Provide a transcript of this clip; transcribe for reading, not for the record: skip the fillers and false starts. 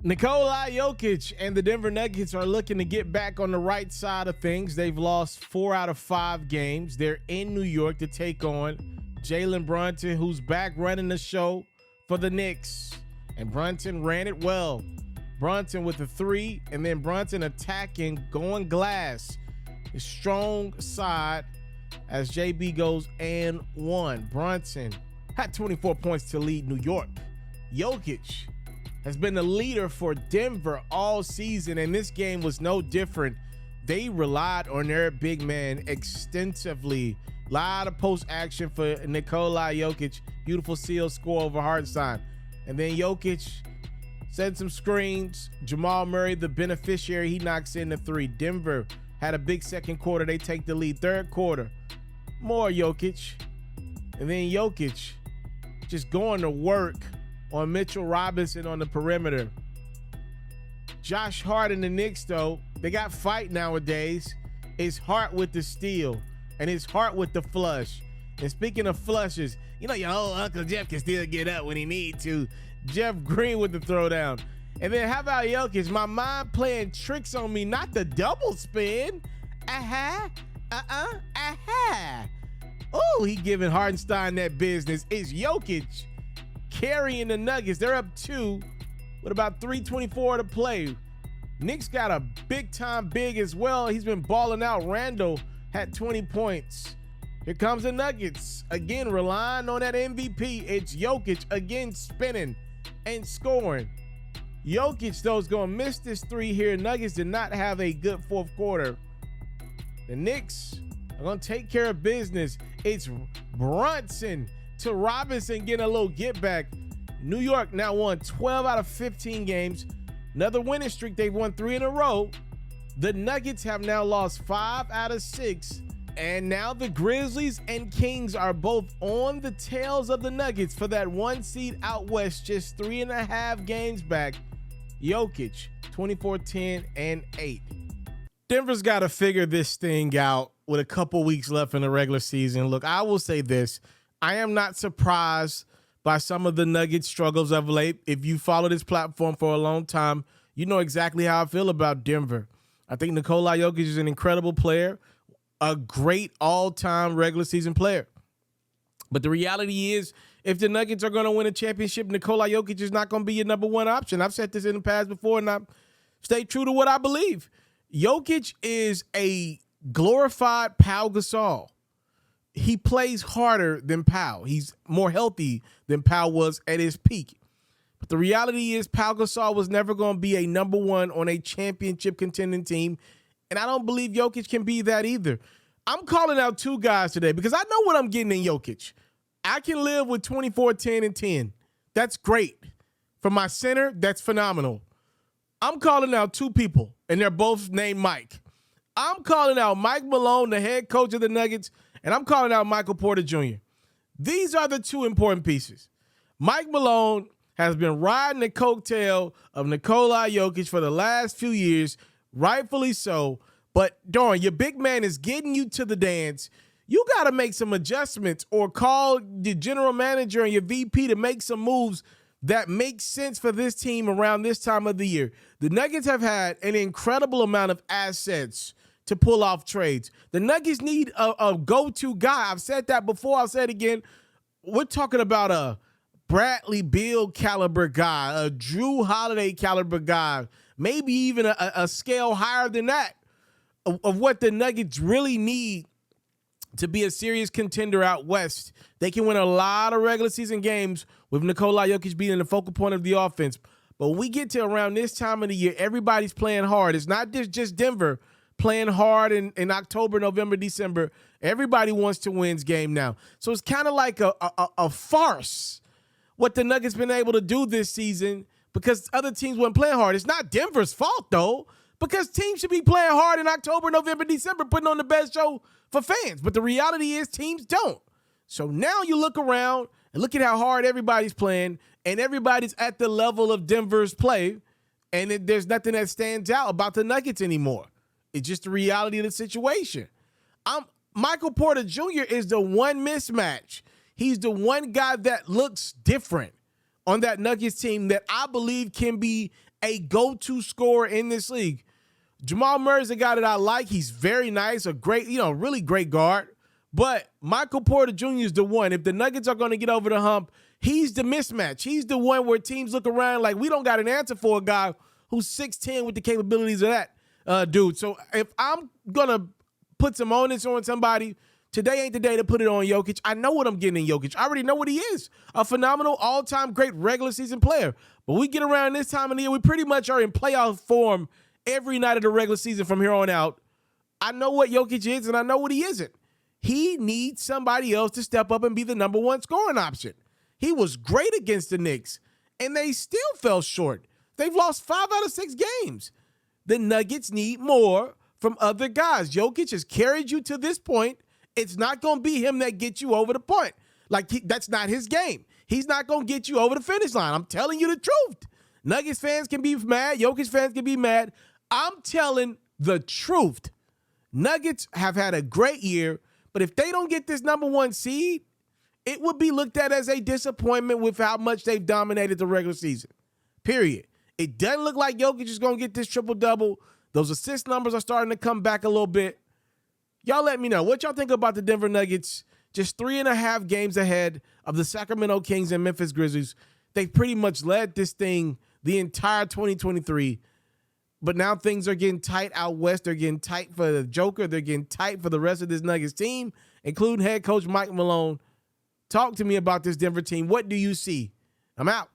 Nikola Jokic and the Denver Nuggets are looking to get back on the right side of things. They've lost 4 out of 5 games. They're in New York to take on Jalen Brunson, who's back running the show for the Knicks. And Brunson ran it well. Brunson with the 3, and then Brunson attacking, going glass. His strong side as JB goes and 1. Brunson had 24 points to lead New York. Jokic has been the leader for Denver all season, and this game was no different. They relied on their big man extensively. A lot of post action for Nikola Jokic. Beautiful seal score over Hartenstein. And then Jokic sent some screens. Jamal Murray, the beneficiary, he knocks in the 3. Denver had a big second quarter. They take the lead. Third quarter, more Jokic. And then Jokic just going to work on Mitchell Robinson on the perimeter. Josh Hart and the Knicks, though, they got fight nowadays. It's Hart with the steal, and it's Hart with the flush. And speaking of flushes, you know your old Uncle Jeff can still get up when he need to. Jeff Green with the throwdown. And then how about Jokic? My mind playing tricks on me, not the double spin. Oh, he giving Hartenstein that business. It's Jokic carrying the Nuggets. They're up 2 with about 3:24 to play. Knicks got a big-time big as well. He's been balling out. Randall had 20 points. Here comes the Nuggets. Again, relying on that MVP. It's Jokic again spinning and scoring. Jokic, though, is going to miss this 3 here. Nuggets did not have a good fourth quarter. The Knicks are going to take care of business. It's Brunson to Robinson getting a little get back. New York now won 12 out of 15 games. Another winning streak. They've won 3 in a row. The Nuggets have now lost 5 out of 6. And now the Grizzlies and Kings are both on the tails of the Nuggets for that 1 seed out west, just 3.5 games back. Jokic, 24, 10, and 8. Denver's got to figure this thing out with a couple weeks left in the regular season. Look, I will say this. I am not surprised by some of the Nuggets struggles of late. If you follow this platform for a long time, you know exactly how I feel about Denver. I think Nikola Jokic is an incredible player, a great all-time regular season player. But the reality is, if the Nuggets are going to win a championship, Nikola Jokic is not going to be your number 1 option. I've said this in the past before, and I stay true to what I believe. Jokic is a glorified Pau Gasol. He plays harder than Pau. He's more healthy than Pau was at his peak. But the reality is Pau Gasol was never going to be a number 1 on a championship contending team. And I don't believe Jokic can be that either. I'm calling out 2 guys today because I know what I'm getting in Jokic. I can live with 24, 10, and 10. That's great. For my center, that's phenomenal. I'm calling out 2 people, and they're both named Mike. I'm calling out Mike Malone, the head coach of the Nuggets, and I'm calling out Michael Porter Jr. These are the 2 important pieces. Mike Malone has been riding the coattail of Nikola Jokic for the last few years, rightfully so. But, darn, your big man is getting you to the dance. You got to make some adjustments or call the general manager and your VP to make some moves that make sense for this team around this time of the year. The Nuggets have had an incredible amount of assets to pull off trades. The Nuggets need a go-to guy. I've said that before. I'll say it again. We're talking about a Bradley Beal caliber guy, a Drew Holiday caliber guy, maybe even a scale higher than that of what the Nuggets really need to be a serious contender out west. They can win a lot of regular season games with Nikola Jokic being the focal point of the offense. But when we get to around this time of the year, everybody's playing hard. It's not just Denver playing hard in October, November, December. Everybody wants to win game now. So it's kind of like a farce what the Nuggets been able to do this season because other teams weren't playing hard. It's not Denver's fault, though, because teams should be playing hard in October, November, December, putting on the best show for fans. But the reality is teams don't. So now you look around and look at how hard everybody's playing, and everybody's at the level of Denver's play, and there's nothing that stands out about the Nuggets anymore. It's just the reality of the situation. Michael Porter Jr. is the one mismatch. He's the one guy that looks different on that Nuggets team that I believe can be a go-to scorer in this league. Jamal Murray's a guy that I like. He's very nice, a great, really great guard. But Michael Porter Jr. is the one. If the Nuggets are going to get over the hump, he's the mismatch. He's the one where teams look around like we don't got an answer for a guy who's 6'10" with the capabilities of that dude. So if I'm going to put some onus on somebody, today ain't the day to put it on Jokic. I know what I'm getting in Jokic. I already know what he is. A phenomenal, all-time great regular season player. But we get around this time of the year, we pretty much are in playoff form every night of the regular season from here on out. I know what Jokic is, and I know what he isn't. He needs somebody else to step up and be the number one scoring option. He was great against the Knicks, and they still fell short. They've lost 5 out of 6 games. The Nuggets need more from other guys. Jokic has carried you to this point. It's not going to be him that gets you over the point. That's not his game. He's not going to get you over the finish line. I'm telling you the truth. Nuggets fans can be mad. Jokic fans can be mad. I'm telling the truth. Nuggets have had a great year, but if they don't get this number 1 seed, it would be looked at as a disappointment with how much they've dominated the regular season. Period. It doesn't look like Jokic is going to get this triple-double. Those assist numbers are starting to come back a little bit. Y'all let me know what y'all think about the Denver Nuggets. Just 3.5 games ahead of the Sacramento Kings and Memphis Grizzlies. They pretty much led this thing the entire 2023. But now things are getting tight out west. They're getting tight for the Joker. They're getting tight for the rest of this Nuggets team, including head coach Mike Malone. Talk to me about this Denver team. What do you see? I'm out.